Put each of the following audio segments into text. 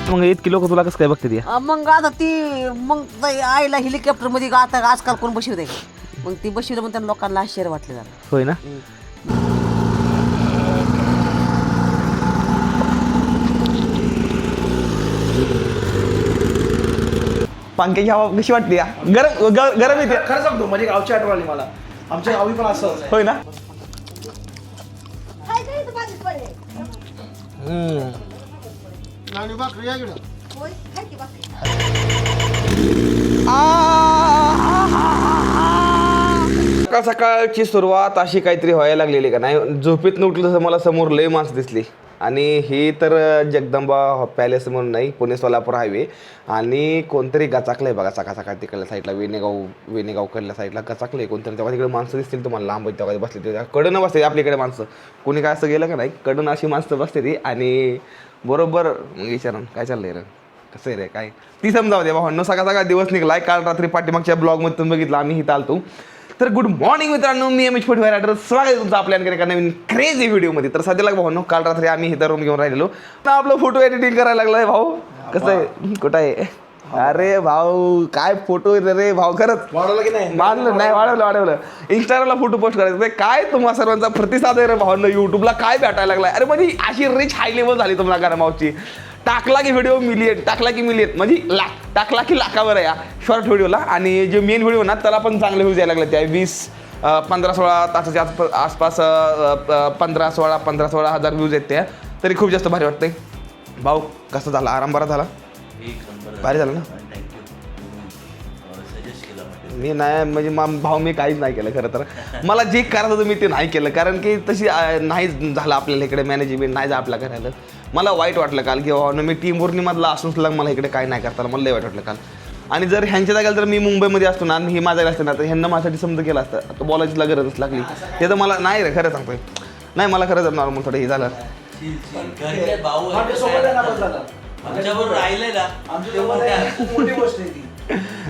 मग इतकी लोक तुला कसं काय बघते ती? मग आता ती मग आईला हेलिकॉप्टर मध्ये आता आजकाल कोण बसवत आहे, मग ती बसवलं मग त्यांना लोकांना आश्चर्य वाटलं जरा. होय ना. पंख्याची हवा कशी वाटते? गरम येते खरं सांगतो, माझी गावची आठवण आली मला. आमच्या गावी पण असं होय ना. सकाळ सकाळची सुरुवात अशी काहीतरी व्हायला लागलेली का नाही. झोपेत उठलं तसं मला समोर लय माणसं दिसली आणि ही तर जगदंबा पॅलेस म्हणून नाही, पुणे सोलापूर हायवे. आणि कोणतरी गचाकलंय बघा सकाळ सकाळ तिकडल्या साईडला, वेणेगावकडल्या साईडला गचाकलंय कोणतरी. तेव्हा तिकडे माणसं दिसतील तुम्हाला लांब तेव्हा बसले ते कडनं बसते आपल्याकडे माणसं. कोणी काय असं गेलं का नाही, कडनं अशी माणसं बसते ती. आणि बरोबर मग विचारून काय चाललंय रे, कसं आहे रे काय ती समजावं दे भावांनो. सकाळ सकाळ दिवस निघलाय. काल रात्री पाठीमागच्या ब्लॉगमध्ये तुम्ही बघितलं आम्ही इथं आलतो. तर गुड मॉर्निंग मित्रांनो, मी एम एच फोर्टी रायडर, स्वागत आहे तुमचं आपल्या एका नवीन क्रेझी व्हिडिओमध्ये. तर सध्याला भाऊ काल रात्री आम्ही इथं रूम घेऊन राहिलेलो. तर आपलं फोटो एडिटिंग करायला लागलाय भाऊ. कसं आहे, कुठं आहे? अरे भाऊ काय फोटो रे भाऊ, खरंच वाढवलं की नाही? मानलं नाही, वाढवलं. इंस्टाग्रामला फोटो पोस्ट करायचं. काय तुम्हा सर्वांचा प्रतिसाद आहे रे भावांनो. युट्यूबला काय भेटायला लागलाय. अरे म्हणजे अशी रिच हाय लेवल झाली तुम्हाला मावची. टाकला की व्हिडिओ मिलियन, टाकला की मिलियन, म्हणजे टाकला की लाखावर आहे या शॉर्ट व्हिडिओला. आणि जे मेन व्हिडिओ ना त्याला पण चांगले व्ह्यूज यायला लागले. त्या 15-16 तासाच्या आसपास 15-16 हजार व्ह्यूज आहेत त्या. तरी खूप जास्त भारी वाटतंय भाऊ. कसं झालं, आराम बरा झाला? भारी झालं ना. मी नाही म्हणजे भाऊ मी काहीच नाही केलं खरं तर. मला जे करायचं होतं मी ते नाही केलं, कारण की तशी नाही झालं आपल्याला इकडे मॅनेजमेंट नाही जा आपल्या करायला. मला वाईट वाटलं काल की भाऊ मी टीम वर्णीमधला असून सुद्धा मला इकडे काय नाही करता मला लय वाईट वाटलं काल. आणि जर ह्यांच्या जागेला जर मी मुंबईमध्ये असतो ना आणि ही माझ्या असतं ना तर ह्यांना माझ्यासाठी समजा केलं असतं. आता बोलायची गरजच लागली ते तर मला नाही रे, खरं सांगतोय. नाही मला खरंच नॉर्मल थोडं हे झालं.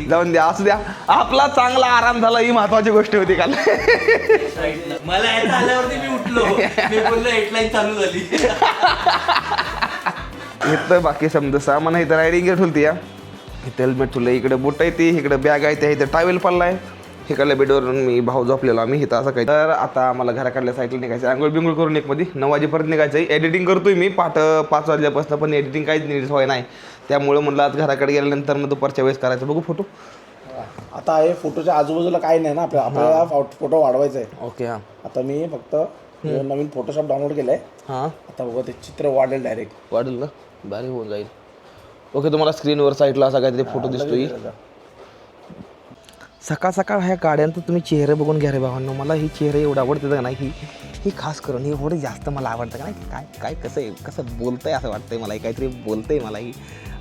जाऊन द्या, असू द्या. आपला चांगला आराम झाला ही महत्वाची गोष्ट होती काल. मला आल्यावरती मी उठलो, मी बोललो हेडलाईन चालू झाली. इथं बाकी समजा सामान इथं रायडिंग ठेवली या, इथं हेल्मेट ठेवलं, इकडे बुट आहे ती, इकडे बॅग आहे त्या, इथं टावेल पडलाय. इकडल्या बेडवरून मी भाऊ झोपलेलो आम्ही इथं असं काही. तर आता आम्हाला घराकडल्या साईडला निघायचं, आंघोळ बिंगोळ करून एक मध्ये 9 वाजेपर्यंत निघायचं. एडिटिंग करतोय मी 5 वाजल्यापासून, पण एडिटिंग काहीच नीट व्हाय नाही. त्यामुळे म्हणलं आज घराकडे गेल्यानंतर मग दुपारच्या वेळेस करायचं. बघू फोटो. आता हे फोटोच्या आजूबाजूला काही नाही ना, आपल्याला फोटो वाढवायचा आहे. ओके. हां, आता मी फक्त नवीन फोटोशॉप डाउनलोड केलंय. हां आता बघा ते चित्र वाढेल डायरेक्ट. वाढेल ना, भारी होऊन जाईल. ओके, तुम्हाला स्क्रीनवर साईडला असा काहीतरी फोटो दिसतोय. सकाळ सकाळ ह्या गाड्यांचं तुम्ही चेहरे बघून घ्या रे भावांनो. मला ही चेहरे एवढं आवडतं का नाही, ही खास करून ही एवढं जास्त मला आवडतं का नाही. काय काय कसं आहे, कसं बोलतंय असं वाटतंय मला. काहीतरी बोलतंय मला. ही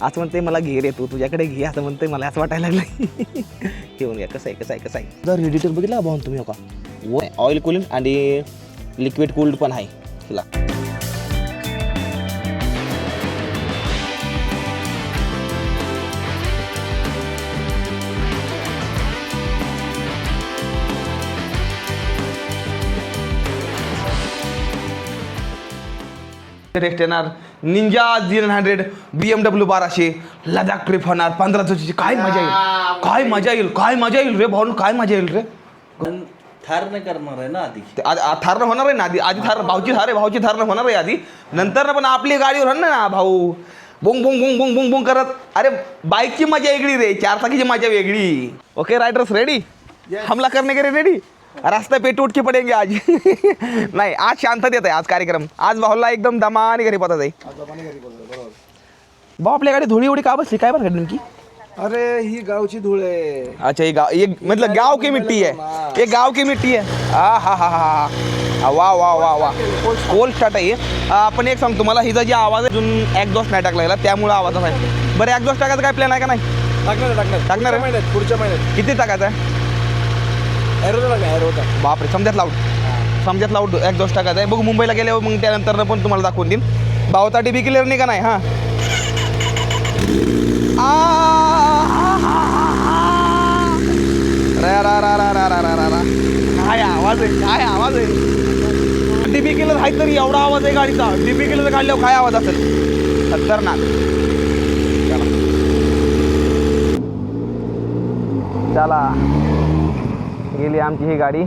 असं म्हणते मला घे रे तू, तुझ्याकडे घे असं म्हणतंय मला, असं वाटायला लागलं. घेऊन घ्या. कसं आहे जर एडिटर बघितला भाऊन तुम्ही हो का, ऑइल कूलिंग आणि लिक्विड कूल्ड पण आहे तुला. टेस्ट येणार निंजा 900, BMW 1200, लडाख ट्रिप होणार 1500ची. काय मजा येईल रे भाऊ, काय मजा येईल रे. थार नाही करणार आहे ना आधी. थारनं होणार आहे ना आधी थार भाऊची थारनं होणार आहे आधी. नंतर पण आपली गाडीवर होणार ना भाऊ, बोंग बोंग बोंग बोंग बोंग बोंग करत. अरे बाईकची मजा वेगळी रे, 4 चाकीची मजा वेगळी. ओके रायडर्स रेडी, हमला करने के लिए रेडी. रास्ता पे टूट के पडेंगे आज. नाही आज शांततेत आहे आज कार्यक्रम. आज भाऊला एकदम दमाने घरी पाहत आहे भाऊ. आपल्या गाडी धुळी एवढी का बसली, काय बरं नेमकी? अरे ही गावची धूळ आहे. अच्छा ये मतलब गांव की मिट्टी है, ये गांव की मिट्टी है. हा वा कोल स्टार्ट आहे. पण एक सांगतो तुम्हाला, हिचा जे आवाज आहे अजून एक्झॉस्ट नाही टाकला त्यामुळे आवाज आहे. बरं एक्झॉस्ट टाकायचं काय प्लॅन आहे का नाही? टाकणार पुढच्या महिन्यात. किती टाकायचं आहे? एरोचा बापरे, समजत लाऊड एक्झॉस्ट टाकायचं आहे. बघू मुंबईला गेल्यावर मग त्यानंतर पण तुम्हाला दाखवून देईन. भावता डीबी क्लिअर नाही का नाही. हां काय आवाज आहे डीबी क्लिअर आहे तरी एवढा आवाज आहे गाडीचा. डीबी क्लिअर काढल्यावर काय आवाज असेल खतरनाक. चला गेली आमची ही गाडी.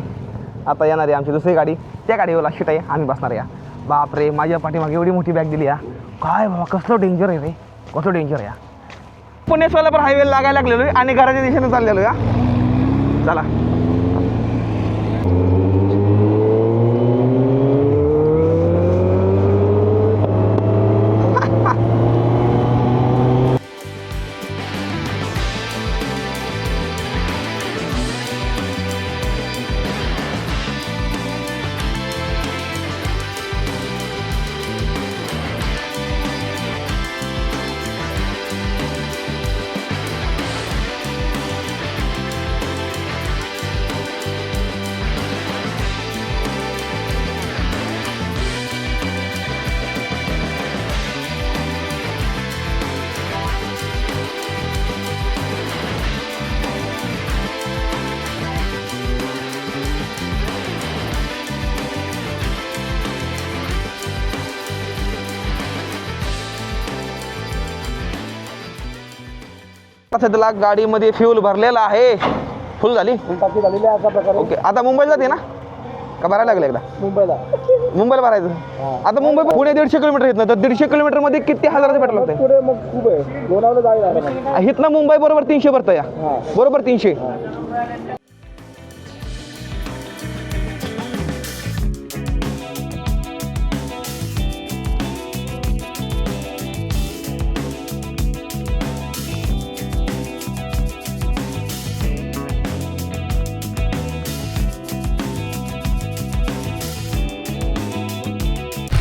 आता येणार आहे आमची दुसरी गाडी. त्या गाडीवर लक्षात आहे आम्ही बसणार या. बापरे माझ्या पाठीमागे एवढी मोठी बॅग दिली या. काय बाबा कसलं डेंजर आहे रे, कसलं डेंजर आहे या. पुणे सोलापूर हायवे लागायला लागलेलो आहे आणि घराच्या दिशेने चाललेलो या. चला सध्याला गाडीमध्ये फ्यूल भरलेला आहे. फुल झाली टाकी झालेली आहे अशा प्रकारे. ओके. आता मुंबईला जाते ना का भरायला लागलं एकदा मुंबईला भरायचं. आता मुंबई पुणे 150 किलोमीटर येत ना, तर 150 किलोमीटर मध्ये किती हजाराचं पेट्रोल लागतं. पुढे मग खूप आहे, लोणावळा जायला इथनं मुंबई बरोबर 300 भरतं या. बरोबर 300.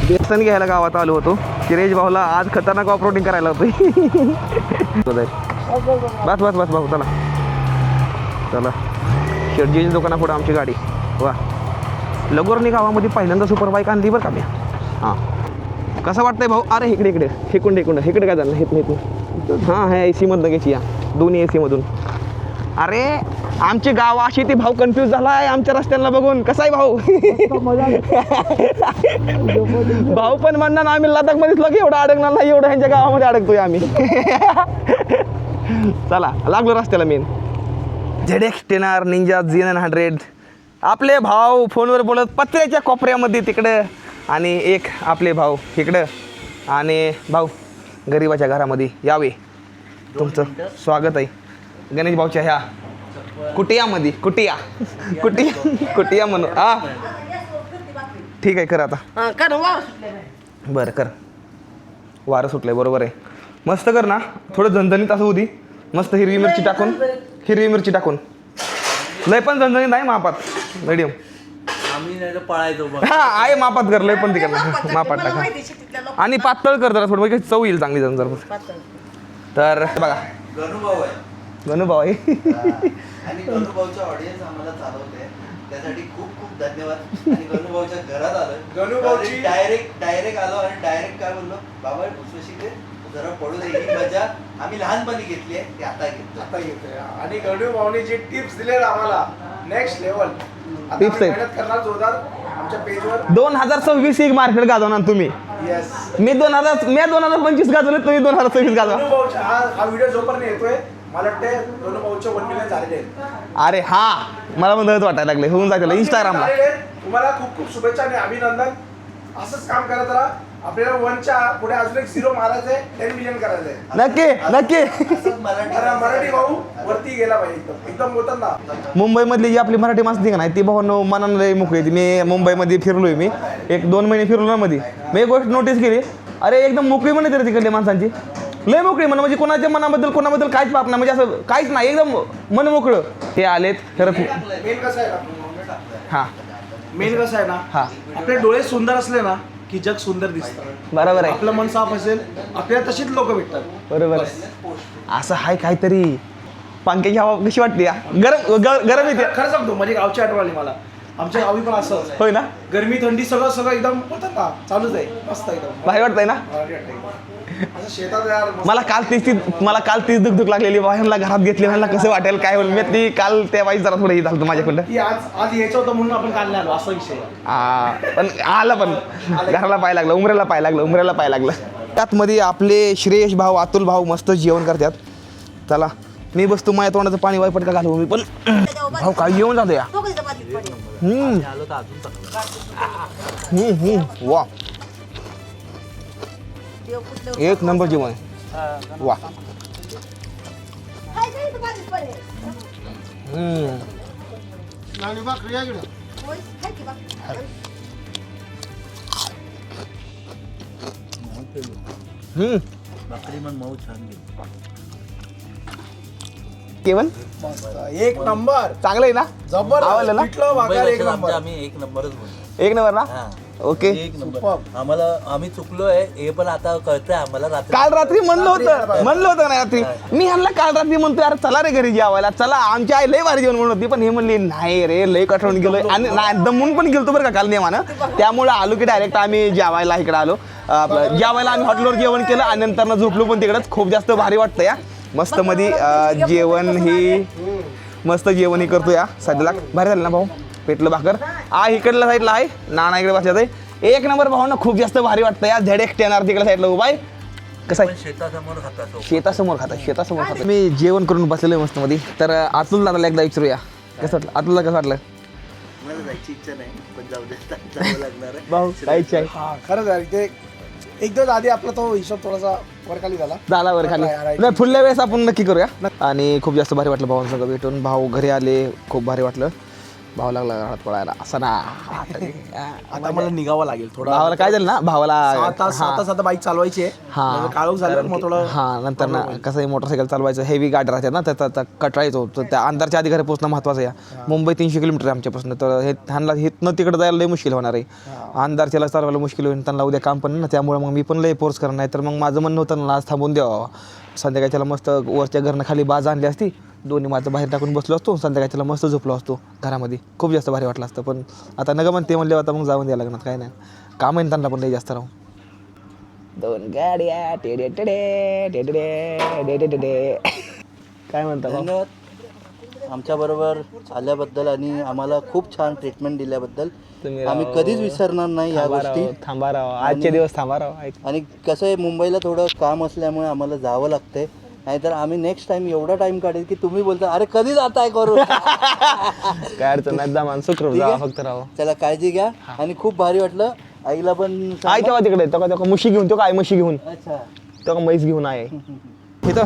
बेसन घ्यायला गावात आलो होतो. किरेश भाऊला आज खतरनाक ऑफरोडिंग करायला होतं. बस बस बस भाऊ चला चला. शेटजीच्या दुकानापुढे आमची गाडी. वा लगोरणी गावामध्ये पहिल्यांदा सुपर बाईक आणली बरं का मी. हां कसं वाटतंय भाऊ. अरे इकडे इकडे हिकून इकडे काय झालं इथून. हां ह्या AC मधनं घ्यायची या दोन्ही AC मधून. अरे आमची गाव अशी ती भाऊ कन्फ्यूज झाला आहे आमच्या रस्त्यांना बघून. कसा आहे भाऊ. भाऊ पण म्हणणार आम्ही लडाखमध्येच लगे एवढं अडकणार नाही, एवढं ह्यांच्या गावामध्ये अडकतोय आम्ही. चला लागलो रस्त्याला main. ZX 10R Ninja Z900. आपले भाऊ फोनवर बोलत पत्र्याच्या कोपऱ्यामध्ये तिकडं आणि एक आपले भाऊ इकडं. आणि भाऊ गरिबाच्या घरामध्ये यावे. तुमचं स्वागत आहे गणेश भाऊच्या ह्या कुटियामध्ये. कुटिया म्हणून. हा ठीक आहे कर आता. बरं कर. वारं सुटलंय बरोबर आहे. मस्त कर ना थोडं झणझणीत असं होती. मस्त हिरवी मिरची टाकून लय पण झणझणीत नाही मापात मीडियम. आम्ही नाही तर पळायचो बघ. हा आहे मापात कर लय पण तिकडनं मापात टाका. आणि पातळ कर जरा थोडं म्हणजे चव येईल चांगली जरा. तर बघा गणूभाऊ आहे. गणूभाऊ आहे. आणि गणूभाऊचा ऑडियन्स आम्हाला चालवते त्यासाठी खूप खूप धन्यवाद. आणि गणूभाऊच्या घरात आलोय. गणूभाऊची डायरेक्ट आलो आणि डायरेक्ट काय बोललो बाबा भुसभुशी दे जरा पडू दे. ही मजा आम्ही लहानपणी घेतली आहे ती आता घेतली. आणि गणूभाऊनी जे टिप्स दिले आम्हाला नेक्स्ट लेवल Tips आहेत. मेहनत करणार जोरदार आमच्या पेजवर. 2026 एक मार्केट गाजवणार तुम्ही. येस मी 2025 गाजवले तुम्ही 2026 गाजवा. गणूभाऊचा हा व्हिडिओ जोपर्यंत येतोय मला वाटते गणूभाऊचे 1 मिलियन झालेले आहेत. अरे हा मला पण दरच वाटायला लागले होऊन जायला इंस्टाग्रामला. तुम्हाला खूप खूप शुभेच्छा आणि अभिनंदन. असंच काम करत राहा. आपल्याला 1च्या पुढे अजून एक 0 मारायचंय 10 मिलियन करायचंय. नक्की असंच मराठी भाऊ वरती गेला पाहिजे एकदम बोलतात ना. मुंबईमधली जी आपली मराठी माणसं का नाही ती भाऊ मनानं लय मोकळी होती. मी मुंबईमध्ये फिरलोय. मी 1-2 महिने फिरलो ना मध्ये. मी एक गोष्ट नोटीस केली. अरे एकदम मोकळी म्हणे तरी तिकडल्या माणसांची लय मोकळी म्हण. म्हणजे कोणाच्या कोणाबद्दल काहीच पाप नाही. म्हणजे असं काहीच नाही एकदम मन मोकळं. हे आलेत खरंच. मेन कसं आहे ना हां मेन कसं आहे ना हां आपले डोळे सुंदर असले ना की जग सुंदर दिसतं. बरोबर आहे. आपलं मन साफ असेल आपल्याला तशीच लोक भेटतात. बरोबर असं आहे काहीतरी. पंख्याची हवा कशी वाटते या. गरम येते. खरं सांगतो माझी गावची आठवण आली मला. आमच्या गावी पण असं होय ना. गरमी थंडी सगळं एकदम बोलतात ना चालूच आहे. मस्त एकदम भारी वाटतंय ना. भारी वाटतं एकदम. असं शेतात यार मस्त. मला काल तीच दुख लागलेली. ह्यांना घरात घेतली ह्यांना कसं वाटेल काय होईल. मी ती काल त्या वाईज जरा थोडं हे झालं माझ्याकडं. की आज यायचं होतं म्हणून आपण काल नाही आलो असा विषय. पण आलं पण घराला पाय लागलं उमऱ्याला पाय लागलं. त्यात मध्ये आपले श्रेयश भाऊ अतुल भाऊ मस्त जेवण करतात. चला मी बसतो माझ्या तोंडाचं पाणी वायपट का घालू मी पण भाऊ काय येऊन जातो या आलो तर अजून चांगलं. वा एक नंबर जेवण वा बकरी मग मऊ छान गेली. केवण एक नंबर चांगलं आहे ना आवडलं ना? जबरदस्त पिठलं भाकर एक मुंबईला नंबर आमच्या आम्ही एक नंबरच बोलतो. एक नंबर ना हा. ओके एक नंबर. आम्हाला आम्ही चुकलोय हे पण आता कळतंय आम्हाला रात्री. काल रात्री म्हणलं होतं ना रात्री मी ह्यांना काल रात्री म्हणतो यार चला रे घरी जेवायला चला आमची आई लय भारी जेवण म्हणत होती पण हे म्हणली नाही रे लय कठवून गेलोय आणि नाही दमून पण गेलतो बरं का काल नेमानं त्यामुळे आलो की डायरेक्ट आम्ही जेवायला इकडे आलो जेवायला आम्ही हॉटेलवर जेवण केलं आणि नंतर झोपलो पण तिकडंच खूप जास्त भारी वाटतं या मस्त मध्ये जेवण ही मस्त जेवण ही करतो या सध्याला भारी झालं ना भाऊ पेटलं भाकर इकडल्या साईडला आहे नाना इकडे बसल्यात आहे एक नंबर भाऊ ना खूप जास्त भारी वाटतं या ZX येणार तिकडे साईडला उभा आहे कसं आहे पण शेतासमोर खातात. शेतासमोर खाता मी जेवण करून बसलेलो आहे मस्त मध्ये तर अतुल दादाला एकदा विचारूया कसं वाटलं अतुलला कसं वाटलं मला जायची इच्छा नाही पण जाऊ दे जावं लागणार आहे. भाऊ काय इच्छा आहे हा खरंच आहे ते एक दिवस आधी आपला तो हिशोब थोडासा वरखाली झाला झाला वर खाली नाही पुढल्या वेळेस आपण नक्की करूया आणि खूप जास्त भारी वाटलं भावांसंग भेटून भाऊ घरी आले खूप भारी वाटलं भाऊ लागला घरात पळायला असं ना आता मला निघावं लागेल थोडं भावाला काय झालं ना भावाला आता बाईक चालवायची आहे म्हणजे काळोख झालं मग थोडं हा नंतर ना कसं आहे मोटरसायकल चालवायचं हेवी गाडी राहते ना त्याचा कटरा येतो तर त्या अंधारच्या आधी घरी पोहोचणं महत्त्वाचं आहे मुंबई 300 किलोमीटर आहे आमच्यापासून तर हे त्यांना इथनं तिकडे जायला लय मुश्किल होणार आहे अंधारच्याला चालवायला मुश्किल होईल त्यांना उद्या काम पण ना त्यामुळे मग मी पण लय फोर्स करणार नाही तर मग माझं म्हणणं होतं ना आज थांबून द्यावं संध्याकाळच्याला मस्त वरच्या घरनं खाली बाज आणली असती दोन्ही माझं बाहेर टाकून बसलो असतो संध्याकाळच्याला मस्त झोपलो असतो घरामध्ये खूप जास्त भारी वाटलं असतं पण आता नका म्हणते म्हणले आता मग जाऊन द्यायला लागणार काय नाही काम आहे त्यांना पण लई जास्त राहू दोन गाड्या टेडे टेडे टेडे टेडे टेडे काय म्हणता भाऊ? धन्यवाद आमच्या बरोबर आल्याबद्दल आणि आम्हाला खूप छान ट्रीटमेंट दिल्याबद्दल तुम्ही आम्ही कधीच विसरणार नाही या गोष्टी थांबा राव आजचे दिवस थांबा राव ऐक आणि कसं आहे मुंबईला थोडं काम असल्यामुळे आम्हाला जावं लागतंय नाहीतर आम्ही नेक्स्ट टाइम एवढा टाइम काढेल की तुम्ही बोलता अरे कधी जाताय करू काय अडचण नाही जमान सुखरूप ठीक जा आहे? फक्त राव चला काळजी घ्या आणि खूप भारी वाटलं आईला पण आहे तेव्हा तिकडे तेव्हा म्हशी घेऊन तो काय म्हशी घेऊन अच्छा तेव्हा म्हैस घेऊन आहे इथं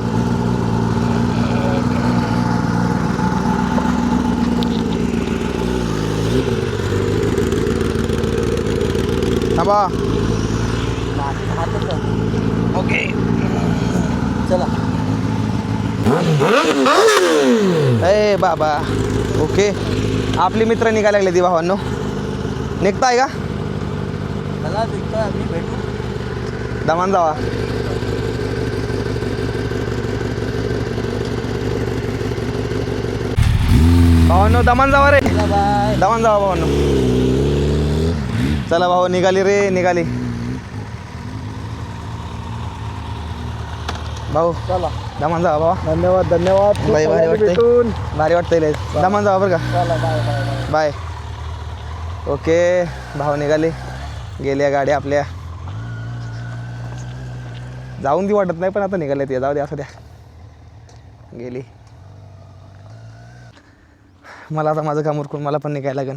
थांबा ओके चला ए बाबा ओके आपली मित्र निघायला लागले ती भावांनो निघताय का चला तिथं आम्ही भेटू दमान जावा भावांनो दमान जावा रे बाय दमान जावा भावांनो चला भाऊ निघाली रे निघाली भाऊ चला दमान जावा भावा धन्यवाद धन्यवाद भाई भारी वाटतंय भेटून. भारी वाटतंय लय दमान जावा बरं का चला bye bye bye bye okay भाऊ निघाले गेल्या गाड्या आपल्या जाऊन ती वाटत नाही पण आता निघाले ते जाऊ द्या असं द्या गेली मला आता माझं काम उरकून मला पण निघायला लागेल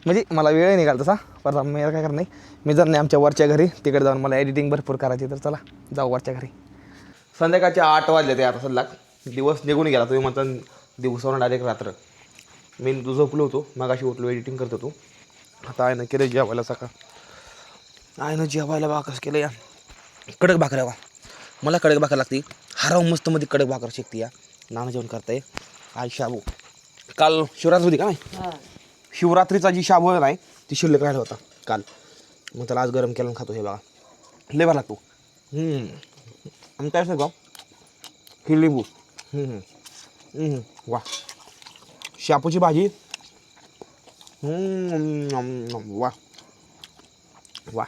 म्हणजे मला वेळ निघाल तसा पण मी काय करणार नाही मी जर नाही आमच्या वरच्या घरी तिकडे जाऊन मला एडिटिंग भरपूर करायची तर चला जाऊ वरच्या घरी संध्याकाळचे 8 वाजले ते आता सल्ला दिवस निघून गेला तुम्ही म्हणता दिवसावर डायरेक्ट रात्र मी झोपलो होतो मग अशी उठलो एडिटिंग करत होतो आता आहे ना केलं जेवायला सकाळ आहे ना जेवायला भाकर केलं या कडक भाकर हवा मला कडक भाकर लागते हराव मस्त मध्ये कडक भाकर शिकते या नाना जेवण करताय आज शाबू काल शिवरात्री होती का नाही शिवरात्रीचा जी शाबू आहे ती शिल्लक राहिला होता काल मग त्याला आज गरम केलं खातो हे बघा लय भारी लागतो आणि काय सांगा ही लिंबू वा शापूची भाजी वाह वाह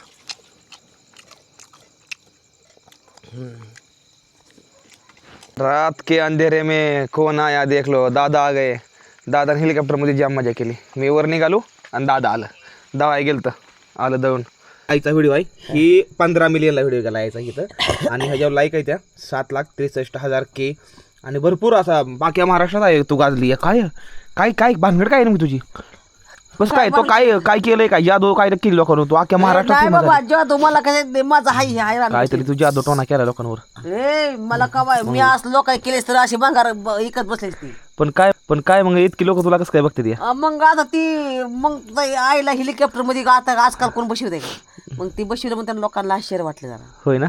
रात के अंधेरे में कौन आया देख लो दादा आ गए दादा हेलिकॉप्टरमध्ये जाम मजा केली मी वर निघालो आणि दादा आलं दवाई गेलं तर आलं दळून आईचा व्हिडिओ आहे ही 15 मिलियनला व्हिडिओ गेला यायचा इथं आणि ह्याच्यावर लाईक आहे त्या 7,63,000 के आणि भरपूर असा बाकी महाराष्ट्रात आहे तू गाजली आहे. काय काय काय भानगड काय नेमकी तुझी? बस काय तो काय काय केलंय काय जादू काय केली लोकांवर तू अख्ख्या महाराष्ट्रात नाही famous बाबा झाली. जेव्हा तुम्हाला काय माझा हाय हाय काहीतरी तू जादू टोना केला लोकांवर. ए मला कवाय मी असलो काय केलेस तर अशी भांगार इकत बसलेस ती. पण काय मग इतकी लोक तुला कसं काय बघते ती? मग आता ती मग ताई आईला हेलिकॉप्टर मध्ये आता आजकाल कोण बसवते का? मग ती बसवलं मग त्यांना लोकांना आश्चर्य वाटलं जरा. होय ना.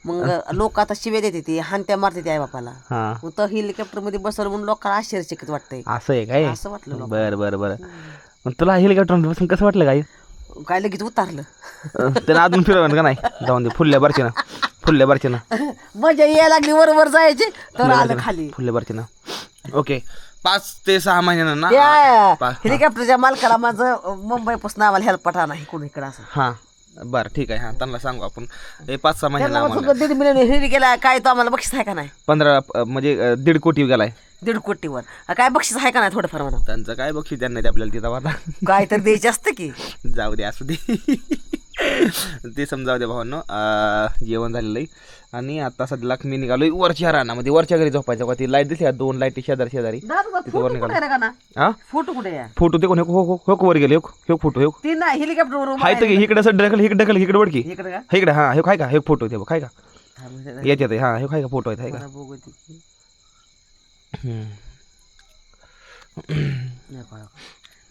मग लोक आता शिवे देते ती हानत्या मारते ती आई बापाला. हा मग तर हेलिकॉप्टर मध्ये बसवलं म्हणून लोकांना आश्चर्यचकित वाटतंय. असं आहे काय? असं वाटलं लोकांना. बरं बरं बरं. मग तुला हेलिकॉप्टर बसून कसं वाटलं काय? काय लगेच उतारलं. त्यानं अजून फिरवलं का नाही? जाऊन दे फुल्ल्या बारचीनं मजा यायला लागली वर जायची तर आलं खाली. फुल्ल्या बारचीनं. ओके 5 ते 6 महिन्यानं ना. त्या हेलिकॉप्टरच्या मालकाला माझं मुंबईपासून आम्हाला हेल्प नाही कोण इकडं असं. हां बरं ठीक आहे. हां त्यांना सांगू आपण 5-6 महिन्यानं त्यांना आम्हाला मग 1.5 मिलियन हेरी गेला काय तो आम्हाला बक्षीस आहे का नाही? 15 म्हणजे 1.5 कोटी गेलाय 1.5 कोटीवर काय बक्षीस आहे का नाही थोडंफार म्हणा? त्यांचं काय बक्षीस त्यांना ते आपल्याला तिथं आता काय तर द्यायचे असतं की. जाऊ दे असू दे. ते समजावू दे भावांनो. जेवण झालेलं आहे आणि आता सध्याला मी निघालोय वरच्या रानामध्ये. वरच्या घरी झोपायचं का? ती लाईट दिसली 2 लाईटी शेजारी फोटो कुठे आहे रे का ना? हा फोटो कुठे आहे? फोटो ते कोण हो वर गेले हो फोटो ती नाही हेलिकॉप्टर वर हाय तर इकडे असं ढकल इकडे वडकी इकडे का? इकडे. हा हे काय का हे फोटो ते काय का थांब जरा. येत हा हे काय का फोटो आहेत का? मला बघू दे.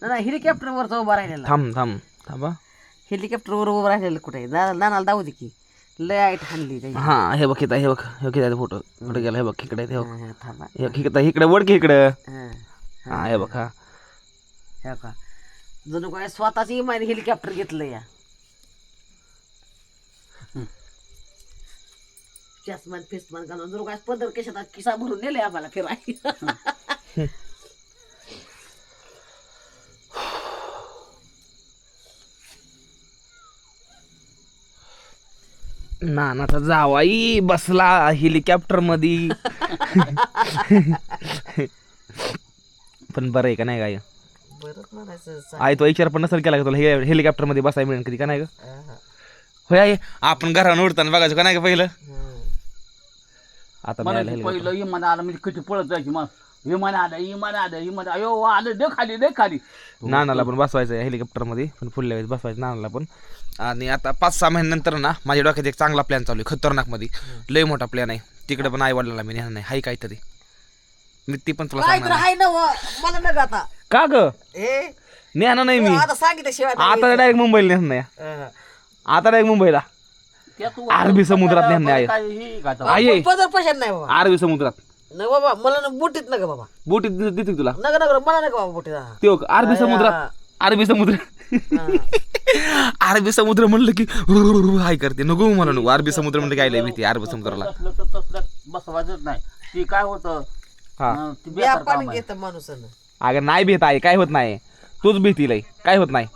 नाही हेलिकॉप्टर वर उभा राहिलेला. थांबा. हेलिकॉप्टर वर उभं राहिलेलं कुठे आहे? नानाला दाऊ दे की लय आईट हाणली त्याची. हा हे बघ हे फोटो इकडे गेला. हे बघ इकडे हे बघ हा, थांबा. इकडे वडकी इकडे. हा. हा हे बघ. हा हे का जणू काय स्वतःच इमान हेलिकॉप्टर घेतलं या. चष्मान फिस्मान घालून जणू काय पदर कशात किसा भरून नेले आम्हाला फिरायला. नानाचा जावाई बसला हेलिकॉप्टर मध्ये. पण बरं आहे का नाही काय? बरंच म्हणायचं. आई तो विचार पण नसेल केला का तुला हेलिकॉप्टर मध्ये बसायला मिळेल कधी का नाही ग? होय आई आपण घरावर उडताना बघायचं का नाही का पहिलं? आता मिळालं helicopter. पहिलं विमान आलं म्हणजे किती पळत जायची मग. विमान आलं अयो आलं दे खाली. नानाला पण बसवायचं आहे हेलिकॉप्टर मध्ये. पण पुढल्या वेळेस बसवायचं नानाला पण. आणि आता 5-6 महिन्यानंतर ना माझ्या डोक्यात एक चांगला प्लॅन चालू आहे खतरनाक मध्ये. लय मोठा प्लॅन आहे. तिकडे पण आई वडिलांना मी नेणार नाही. हाय काहीतरी मी ती पण तुला काय तर सांगणार. आहे ना मला नका आता. का ग हे नेणार नाही मी. आता सांगितलं शिवाय आता डायरेक्ट मुंबईला नेणार नाही. आता डायरेक्ट मुंबईला अरबी समुद्रात नेणार नाही. आई पदर पैशात नाही बाबा. अरबी समुद्रात नाही बाबा मला ना बोटीत नका बाबा. बोटीत देते तुला. नका मला नका बाबा बोटीत. ते अरबी समुद्रात अरबी समुद्र. अरबी समुद्र म्हणलं की हाय करते. नको मला नको. अरबी समुद्र म्हणलं काय लय भीती अरबी समुद्राला. बसवायचंच नाही. ती काय होतं हा ती बेकार काम पाणी आहे. घेतं माणूस. अगं नाही भीत आहे काय होत नाही. तूच भीती लय काय होत नाही.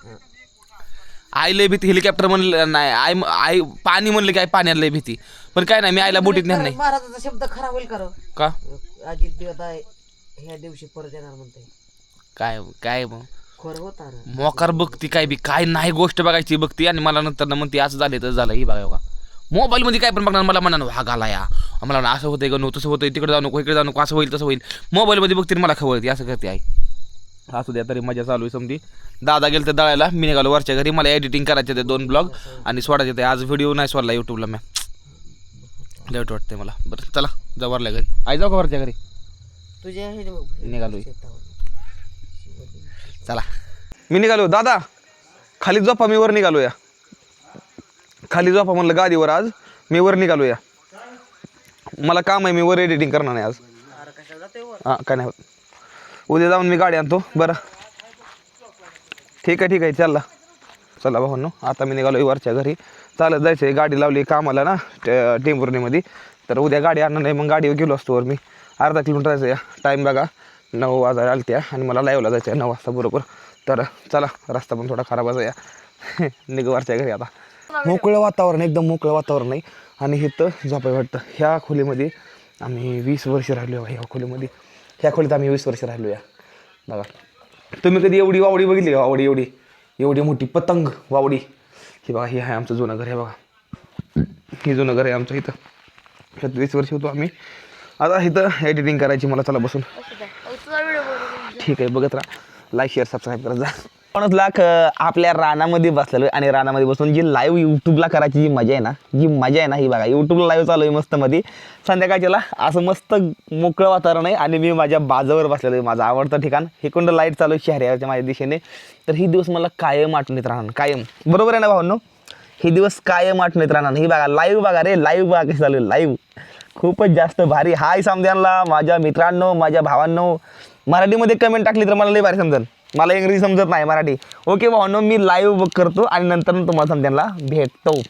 आई लय भीती हेलिकॉप्टर म्हणलं नाही. आई पाणी म्हणलं की आई पाण्याला लय भीती. पण काय नाही मी आईला बोटीत नेणार नाही. महाराजाचा शब्द खरा होईल का का अजित देवता ह्या दिवशी परत येणार म्हणते. काय मग खरं होता ना. मोकार बघती काय बी काय नाही गोष्ट बघायची बघती आणि मला नंतर ना म्हणते असं झालं तर झालं ही बघा मोबाईल मध्ये काय पण बघणार. मला म्हणा वाघ आला या मला असं होतंय ग नो तसं होतंय तिकडे जाऊ नको इकडे जाऊ नको असं होईल तसं होईल. मोबाईल मध्ये बघते मला खवळते असं करते आई. असू द्या तरी मजा चालू आहे समजी. दादा गेलं तर दळायला मी निघालो वरच्या घरी. मला एडिटिंग करायचे ते 2 ब्लॉग आणि सोडायचे ते. आज व्हिडिओ नाही सोडला युट्यूबला मी. लेट वाटते मला. बरं चला जाऊ वरल्या घरी. आई जाऊ का वरच्या घरी? तुझ्या निघालोय चला. मी निघालो दादा खाली झोपा मी वर निघालो या. खाली झोपा म्हणलं गादीवर आज मी वर निघालो या. मला काम आहे मी वर एडिटिंग करणार नाही आज. हां काय नाही होत. उद्या जाऊन मी गाडी आणतो. बरं ठीक आहे चला भावांनो. आता मी निघालो वरच्या घरी. चालत जायचं आहे. गाडी लावली कामाला ना टेंभुर्णीमध्ये. तर उद्या गाडी आणणार नाही. मग गाडीवर गेलो असतो वर मी. अर्धा किलोमीटर जायचं या. टाईम बघा 9 वाजायला आलत्या आणि मला लाईव्हला जायचं आहे 9 वाजता बरोबर. तर चला रस्ता पण थोडा खराब आहे या. निघ वरच्या घरी आता. मोकळं वातावरण एकदम मोकळं वातावरण नाही. आणि हे तर झोपाय वाटतं. ह्या खोलीमध्ये आम्ही 20 वर्ष राहिलो. ह्या खोलीमध्ये ह्या खोलीत आम्ही 20 वर्ष राहिलो या. बघा तुम्ही कधी एवढी वावडी बघितली का? वावडी एवढी मोठी पतंग वावडी. ही बघा ही आहे आमचं जुनं घर आहे. बघा ही जुनं घर आहे आमचं. इथं 20 वर्ष होतो आम्ही. आता इथं एडिटिंग करायची मला, चला बसून. तुझा व्हिडिओ बघ. ठीक आहे, बघत राहा. लाईक शेअर सबस्क्राईब करत जा. 50 लाख आपल्या रानामध्ये बसलेलो आणि रानामध्ये बसून जी लाईव्ह यूट्यूबला करायची जी मजा आहे ना, ही बघा यूट्यूबला लाईव्ह चालू आहे मस्त मध्ये संध्याकाळच्याला. असं मस्त मोकळं वातावरण आहे आणि मी माझ्या बाजावर बसलेलो आहे, माझं आवडतं ठिकाण. हे कोण लाईट चालू आहे शहराच्या माझ्या दिशेने. तर ही दिवस मला कायम आठवण येत राहणार, कायम. बरोबर आहे ना भावांनो, हे दिवस कायम आठवण येत राहणार. ही बघा लाईव्ह बघा रे, लाईव्ह बघा कशी चालू आहे लाईव्ह, खूपच जास्त भारी. हाय समद्यांना, माझ्या मित्रांनो, माझ्या भावांनो. मराठीमध्ये कमेंट टाकली तर मला लई भारी समजेल, मला इंग्रजी समजत नाही, मराठी. ओके भावांनो, मी लाईव्ह करतो आणि नंतर तुम्हाला समद्यांना भेटतो.